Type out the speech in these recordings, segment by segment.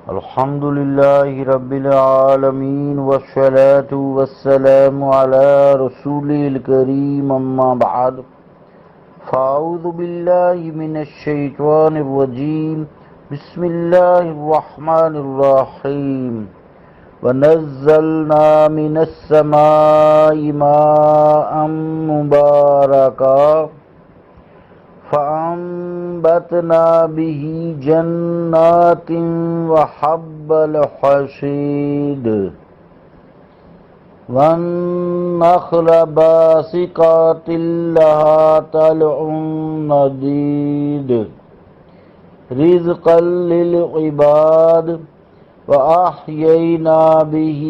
الحمد لله رب العالمين والصلاة والسلام على رسوله الكريم أما بعد فأعوذ بالله من الشيطان الرجيم بسم الله الرحمن الرحيم ونزلنا من السماء ماء مباركا فأنبتنا به جنات وحب الحصيد والنخل باسقات لها طلع نضيد رزقا للعباد وأحيينا به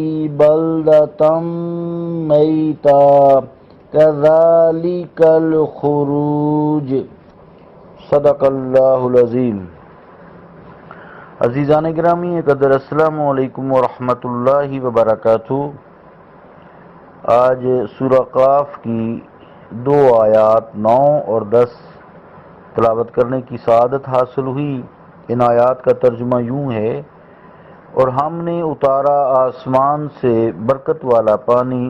بلدة ميتا كذلك الخروج صدق اللہ العظیم۔ عزیزان گرامی قدر، السلام علیکم ورحمۃ اللہ وبرکاتہ۔ آج سورہ قاف کی 2 آیات 9 اور 10 تلاوت کرنے کی سعادت حاصل ہوئی۔ ان آیات کا ترجمہ یوں ہے: اور ہم نے اتارا آسمان سے برکت والا پانی،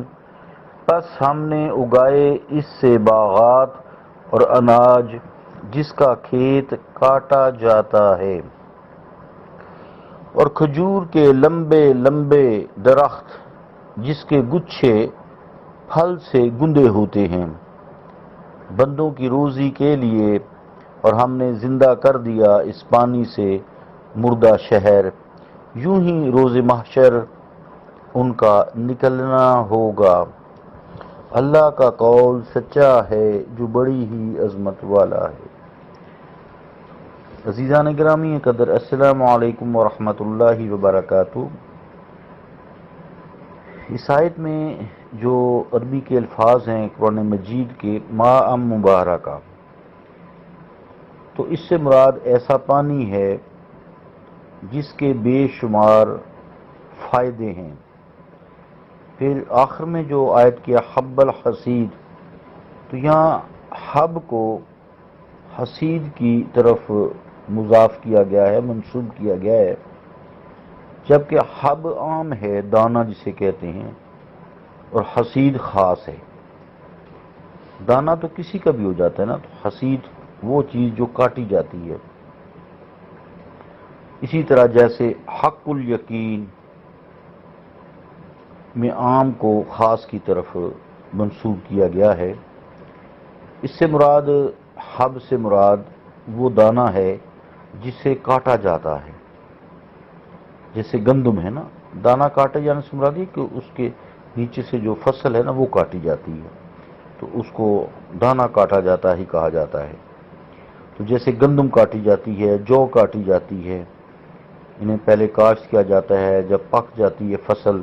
پس ہم نے اگائے اس سے باغات اور اناج جس کا کھیت کاٹا جاتا ہے، اور کھجور کے لمبے لمبے درخت جس کے گچھے پھل سے گندے ہوتے ہیں، بندوں کی روزی کے لیے۔ اور ہم نے زندہ کر دیا اس پانی سے مردہ شہر، یوں ہی روز محشر ان کا نکلنا ہوگا۔ اللہ کا قول سچا ہے جو بڑی ہی عظمت والا ہے۔ عزیزان گرامی قدر، السلام علیکم ورحمۃ اللہ وبرکاتہ۔ اس آیت میں جو عربی کے الفاظ ہیں قرآن مجید کے ماء مبارکہ، تو اس سے مراد ایسا پانی ہے جس کے بے شمار فائدے ہیں۔ پھر آخر میں جو آیت کیا حب الحصید، تو یہاں حب کو حصید کی طرف مضاف کیا گیا ہے، منسوب کیا گیا ہے، جبکہ حب عام ہے، دانہ جسے کہتے ہیں، اور حصید خاص ہے۔ دانہ تو کسی کا بھی ہو جاتا ہے نا، تو حصید وہ چیز جو کاٹی جاتی ہے۔ اسی طرح جیسے حق الیقین میں عام کو خاص کی طرف منسوب کیا گیا ہے۔ اس سے مراد، حب سے مراد وہ دانہ ہے جسے کاٹا جاتا ہے، جیسے گندم ہے نا، دانہ کاٹے جانے سے مراد یہ کہ اس کے نیچے سے جو فصل ہے نا وہ کاٹی جاتی ہے، تو اس کو دانہ کاٹا جاتا ہی کہا جاتا ہے۔ تو جیسے گندم کاٹی جاتی ہے، جو کاٹی جاتی ہے، انہیں پہلے کاشت کیا جاتا ہے، جب پک جاتی ہے فصل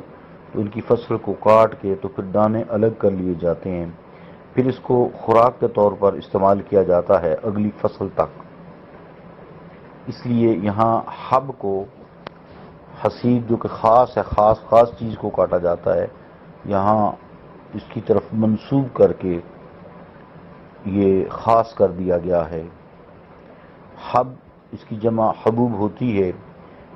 تو ان کی فصل کو کاٹ کے تو پھر دانے الگ کر لیے جاتے ہیں، پھر اس کو خوراک کے طور پر استعمال کیا جاتا ہے اگلی فصل تک۔ اس لیے یہاں حب کو حصید جو کہ خاص ہے، خاص چیز کو کاٹا جاتا ہے، یہاں اس کی طرف منسوب کر کے یہ خاص کر دیا گیا ہے۔ حب اس کی جمع حبوب ہوتی ہے۔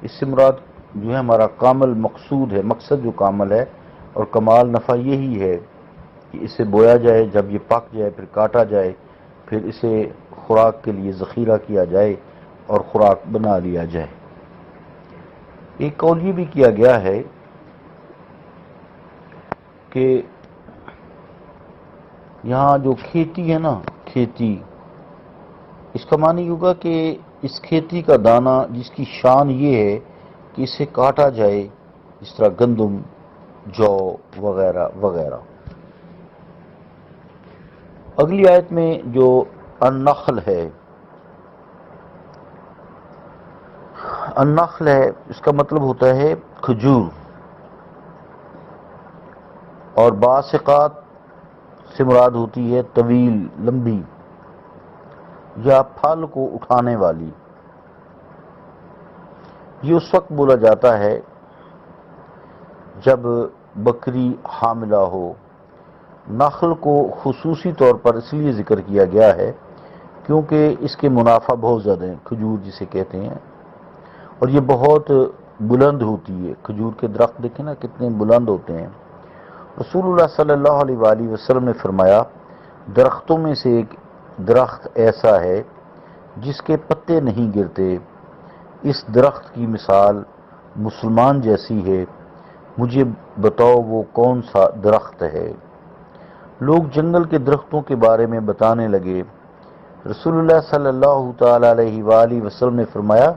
اس سے مراد جو ہے ہمارا کامل مقصود ہے، مقصد جو کامل ہے اور کمال نفع یہی ہے کہ اسے بویا جائے، جب یہ پک جائے پھر کاٹا جائے، پھر اسے خوراک کے لیے ذخیرہ کیا جائے اور خوراک بنا لیا جائے۔ ایک قول یہ بھی کیا گیا ہے کہ یہاں جو کھیتی ہے نا، کھیتی، اس کا معنی یہ ہوگا کہ اس کھیتی کا دانہ جس کی شان یہ ہے کہ اسے کاٹا جائے، جس طرح گندم، جو وغیرہ وغیرہ۔ اگلی آیت میں جو النخل ہے، النخل ہے، اس کا مطلب ہوتا ہے کھجور، اور باسقات سے مراد ہوتی ہے طویل، لمبی یا پھل کو اٹھانے والی۔ یہ اس وقت بولا جاتا ہے جب بکری حاملہ ہو۔ نخل کو خصوصی طور پر اس لیے ذکر کیا گیا ہے کیونکہ اس کے منافع بہت زیادہ ہیں، کھجور جسے کہتے ہیں، اور یہ بہت بلند ہوتی ہے. کھجور کے درخت دیکھیں نا کتنے بلند ہوتے ہیں. رسول اللہ صلی اللہ علیہ وآلہ وسلم نے فرمایا درختوں میں سے ایک درخت ایسا ہے جس کے پتے نہیں گرتے. اس درخت کی مثال مسلمان جیسی ہے. مجھے بتاؤ وہ کون سا درخت ہے؟ لوگ جنگل کے درختوں کے بارے میں بتانے لگے. رسول اللہ صلی اللہ تعالی علیہ وآلہ وسلم نے فرمایا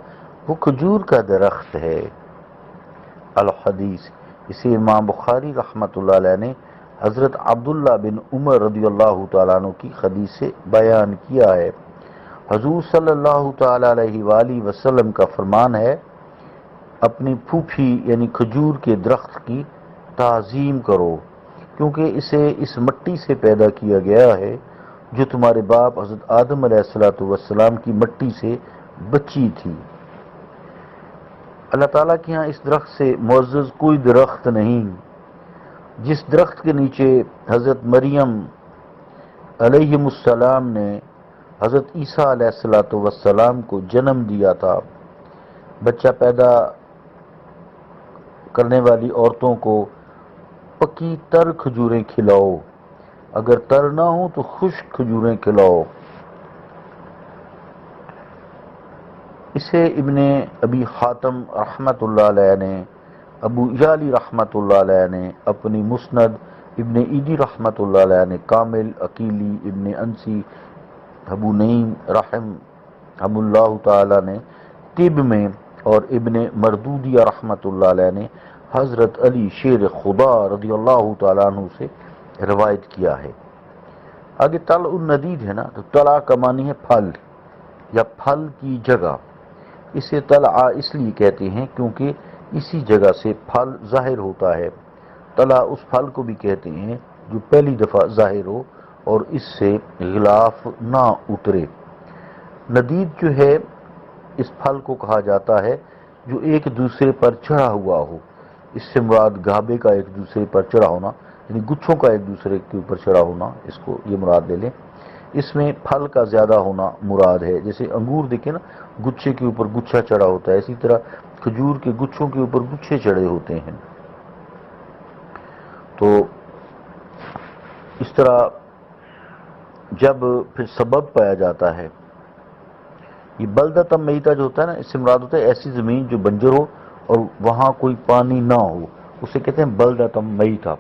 وہ کھجور کا درخت ہے. الحدیث. اسے امام بخاری رحمۃ اللہ علیہ نے حضرت عبداللہ بن عمر رضی اللہ تعالیٰ عنہ کی حدیث سے بیان کیا ہے. حضور صلی اللہ تعالی علیہ وآلہ وسلم کا فرمان ہے اپنی پھوپھی یعنی کھجور کے درخت کی تعظیم کرو کیونکہ اسے اس مٹی سے پیدا کیا گیا ہے جو تمہارے باپ حضرت آدم علیہ السلام کی مٹی سے بچی تھی. اللہ تعالیٰ کے ہاں اس درخت سے معزز کوئی درخت نہیں. جس درخت کے نیچے حضرت مریم علیہ السلام نے حضرت عیسیٰ علیہ السلام کو جنم دیا تھا. بچہ پیدا کرنے والی عورتوں کو پکی تر کھجوریں کھلاؤ، اگر تر نہ ہو تو خشک کھجوریں کھلاؤ. اسے ابن ابی حاتم رحمۃ اللہ علیہ نے، ابو یعلی رحمۃ اللہ علیہ نے اپنی مسند، ابن عیدی رحمۃ اللہ علیہ نے کامل، عقیلی ابن انسی، ابو نعیم رحم اللہ تعالی نے طب میں، اور ابن مردودیہ رحمۃ اللہ علیہ نے حضرت علی شیر خدا رضی اللہ تعالیٰ عنہ سے روایت کیا ہے. آگے طلع الندید ہے نا، تو طلع کا معنی ہے پھل یا پھل کی جگہ. اسے طلع اس لیے کہتے ہیں کیونکہ اسی جگہ سے پھل ظاہر ہوتا ہے. طلع اس پھل کو بھی کہتے ہیں جو پہلی دفعہ ظاہر ہو اور اس سے غلاف نہ اترے. ندید جو ہے اس پھل کو کہا جاتا ہے جو ایک دوسرے پر چڑھا ہوا ہو. اس سے مراد گھابے کا ایک دوسرے پر چڑھا ہونا، یعنی گچھوں کا ایک دوسرے کے اوپر چڑھا ہونا، اس کو یہ مراد لے لیں. اس میں پھل کا زیادہ ہونا مراد ہے. جیسے انگور دیکھیں نا گچھے کے اوپر گچھا چڑھا ہوتا ہے، اسی طرح کھجور کے گچھوں کے اوپر گچھے چڑھے ہوتے ہیں. تو اس طرح جب پھر سبب پایا جاتا ہے، یہ بلدۃ میتہ جو ہوتا ہے نا، اس سے مراد ہوتا ہے ایسی زمین جو بنجر ہو اور وہاں کوئی پانی نہ ہو، اسے کہتے ہیں بلدۃ میتہ.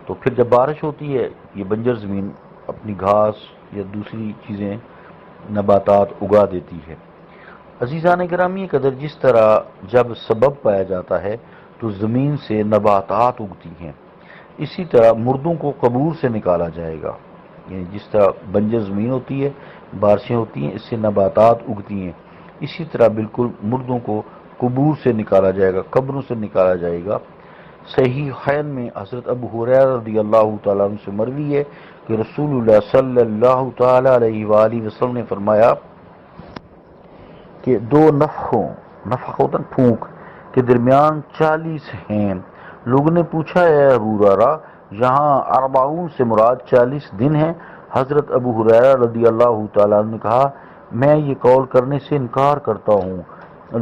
تو پھر جب بارش ہوتی ہے یہ بنجر زمین اپنی گھاس یا دوسری چیزیں نباتات اگا دیتی ہے. عزیزان گرامی قدر، جس طرح جب سبب پایا جاتا ہے تو زمین سے نباتات اگتی ہیں، اسی طرح مردوں کو قبور سے نکالا جائے گا. یعنی جس طرح بنجر زمین ہوتی ہے، بارشیں ہوتی ہیں، اس سے نباتات اگتی ہیں، اسی طرح بالکل مردوں کو قبور سے نکالا جائے گا، قبروں سے نکالا جائے گا. صحیحین میں حضرت ابو ہریرہ رضی اللہ تعالیٰ عنہ سے مروی ہے کہ رسول اللہ صلی اللہ تعالی علیہ وآلہ وسلم نے فرمایا کہ دو نفخ ہوتا ہے پھونک کے درمیان 40 ہیں. لوگوں نے پوچھا اے ابو ہریرہ یہاں 40 سے مراد 40 دن ہیں؟ حضرت ابو ہریرہ رضی اللہ تعالیٰ عنہ نے کہا میں یہ قول کرنے سے انکار کرتا ہوں.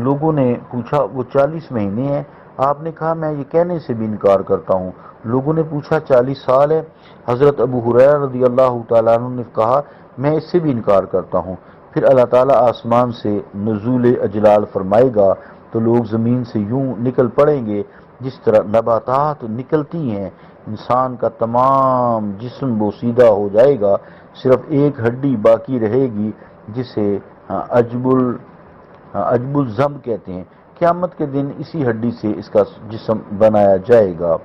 لوگوں نے پوچھا وہ 40 مہینے ہیں؟ آپ نے کہا میں یہ کہنے سے بھی انکار کرتا ہوں. لوگوں نے پوچھا 40 سال ہے؟ حضرت ابو ہریرہ رضی اللہ تعالیٰ عنہ نے کہا میں اس سے بھی انکار کرتا ہوں. پھر اللہ تعالیٰ آسمان سے نزول اجلال فرمائے گا تو لوگ زمین سے یوں نکل پڑیں گے جس طرح نباتات نکلتی ہیں. انسان کا تمام جسم بوسیدہ ہو جائے گا، صرف ایک ہڈی باقی رہے گی جسے عجب الزم کہتے ہیں. قیامت کے دن اسی ہڈی سے اس کا جسم بنایا جائے گا.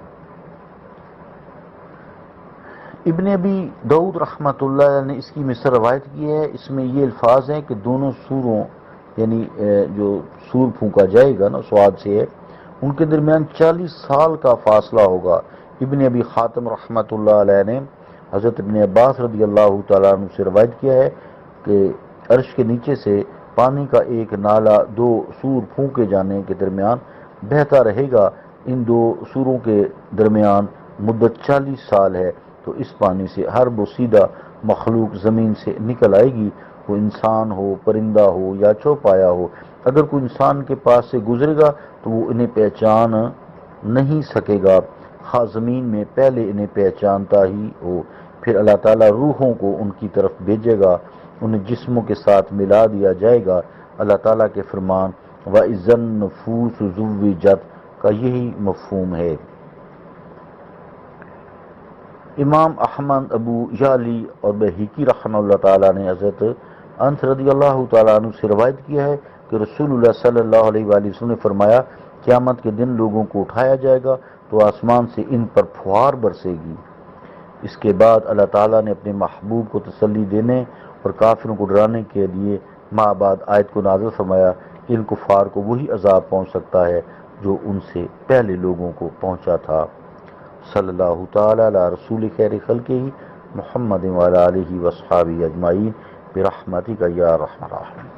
ابن ابی داؤد رحمۃ اللہ نے اس کی مثل روایت کی ہے. اس میں یہ الفاظ ہیں کہ دونوں سوروں یعنی جو سور پھونکا جائے گا نا سواد سے ہے، ان کے درمیان 40 سال کا فاصلہ ہوگا. ابن ابی حاتم رحمۃ اللہ علیہ نے حضرت ابن عباس رضی اللہ تعالیٰ عنہ سے روایت کیا ہے کہ عرش کے نیچے سے پانی کا ایک نالا دو سور پھونکے جانے کے درمیان بہتا رہے گا. ان دو سوروں کے درمیان مدت 40 سال ہے. تو اس پانی سے ہر بوسیدہ مخلوق زمین سے نکل آئے گی کوئی انسان ہو، پرندہ ہو یا چوپایا ہو، اگر کوئی انسان کے پاس سے گزرے گا تو وہ انہیں پہچان نہیں سکے گا، خواہ زمین میں پہلے انہیں پہچانتا ہی ہو۔ پھر اللہ تعالیٰ روحوں کو ان کی طرف بھیجے گا، انہیں جسموں کے ساتھ ملا دیا جائے گا۔ اللہ تعالیٰ کے فرمان وَإِذَا النُّفُوسُ زُوِّجَتْ کا یہی مفہوم ہے۔ امام احمد، ابو یعلی اور بہقی رحمہ اللہ تعالیٰ نے حضرت انس رضی اللہ تعالیٰ عنہ سے روایت کیا ہے کہ رسول اللہ صلی اللہ علیہ وآلہ وسلم نے فرمایا، قیامت کے دن لوگوں کو اٹھایا جائے گا تو آسمان سے ان پر پھوار برسے گی۔ اس کے بعد اللہ تعالیٰ نے اپنے محبوب کو تسلی دینے اور کافروں کو ڈرانے کے لیے ماہ بعد آیت کو نازل فرمایا کہ ان کفار کو وہی عذاب پہنچ سکتا ہے جو ان سے پہلے لوگوں کو پہنچا تھا۔ صلی اللہ تعالی علی رسول خیر خلقہ محمد وعلی آلہ وصحبہ اجمعین برحمتک یا ارحم الراحمین۔